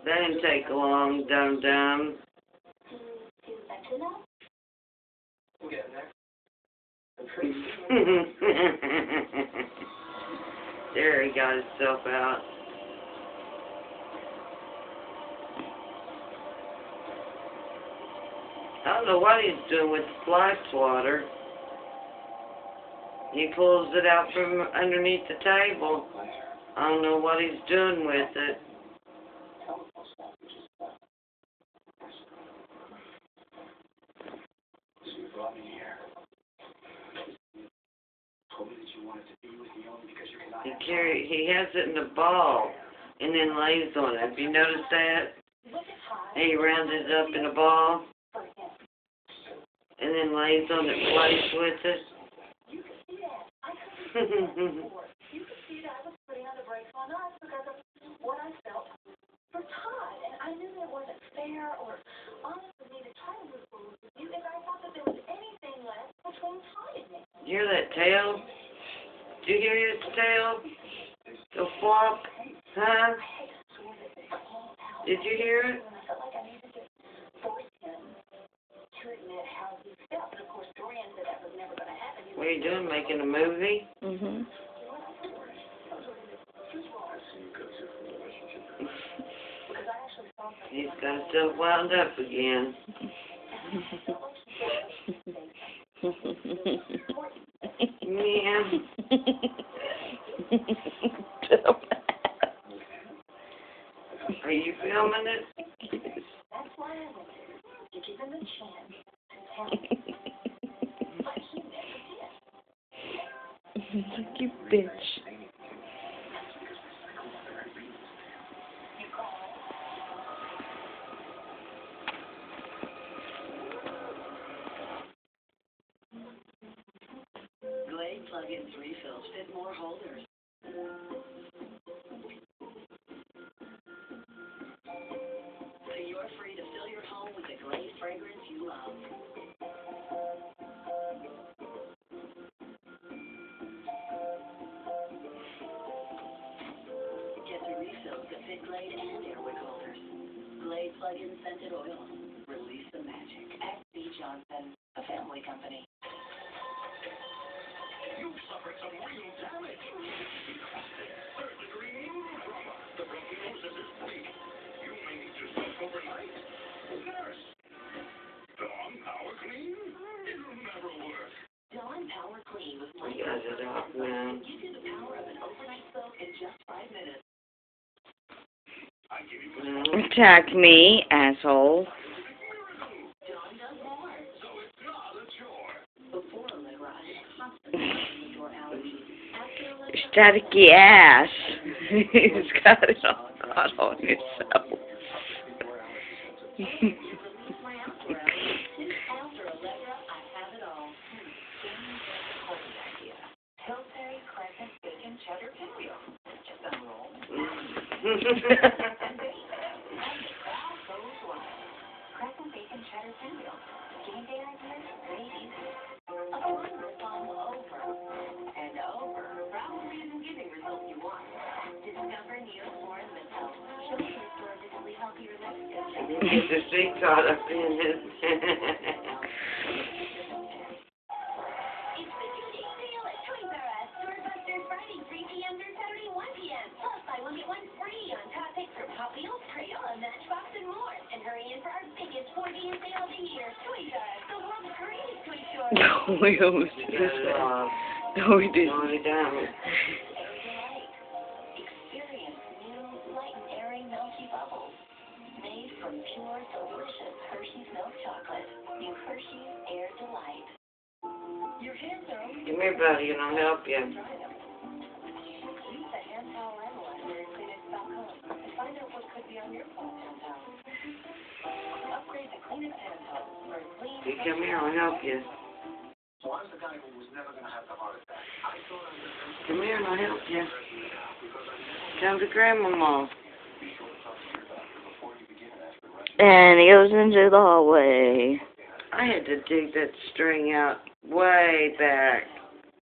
That didn't take long, dum-dum. There, he got himself out. I don't know what he's doing with the fly swatter. He pulls it out from underneath the table. I don't know what he's doing with it. He has it in a ball and then lays on it. Have you noticed that? He rounds it up in a ball and then lays on it, plays with it. You could see that. I couldn't You could see that I was putting on the brakes on us because of what I felt for Todd. And I knew that it wasn't fair or honest for me to try to move forward with you if I thought that there was anything left between Todd and me. You hear that tail? Did you hear his tail? The flop? Huh? Did you hear it? I felt like I needed to force him to admit how he felt. Of course, Dorian said that was never going to happen. What are you doing, making a movie? Mhm. He's got himself wound up again. Yeah. Are you filming it? That's why I went to give him a chance to tell me. But he never did. You bitch. Glade plug-ins refills fit more holders. So you're free to fill your home with the Glade fragrance you love. Get the refills that fit Glade and Airwick holders. Glade plug-in scented oils. Release the magic. S.B. Johnson, a family company. You suffered some real damage. Third-degree trauma. The bronchiosis is weak. You may need to sleep overnight. Nurse. Dawn Power Clean? It'll never work. Dawn Power Clean with I got it off now. gives you the power of an overnight soak in just 5 minutes. I give you No. Attack me, asshole. Dawn does more. so it's not a chore. Before Allegra, constantly your allergies. After Allegra, Staticky ass. He's got it all on himself. release my after allergies. After Allegra, I have it all. Great idea. Pillsbury Crescent Bacon Cheddar Pinwheel. Just unroll. And bake. All goes well. Crescent Bacon Cheddar Pinwheel. Game day ideas made easy. Apply the foam over and over. Probably isn't giving results you want. Discover Neosporin Menthol. Show you restore visibly healthier lifestyle. Get the seat caught up in it. It's the 2-day sale at Toys R Us. Doorbusters Friday, 3 p.m. through Saturday, 1 p.m. Plus, buy one, get one free on top picks from Hot Wheels, Crayola, Matchbox, and more. And hurry in for our biggest 4-day sale of the year. Toys R Us, the world's greatest toy store. No, we almost did Got it that. off. No, we No, didn't. we don't. Experience new, light and airy milky bubbles. Made from pure, delicious Hershey's milk chocolate. New Hershey's Air Delight. Your hands are open. Come here, buddy, and I'll help you. Use the hand towel analyzer and clean it back home. And find out what could be on your cloth hand towel. Upgrade to Kleenex hand towel for a clean. You come here, I'll help you. So I was the guy who was never going to have the heart attack. I thought I was Come here and I'll help you. Come to Grandmama. And he goes into the hallway. I had to dig that string out way back.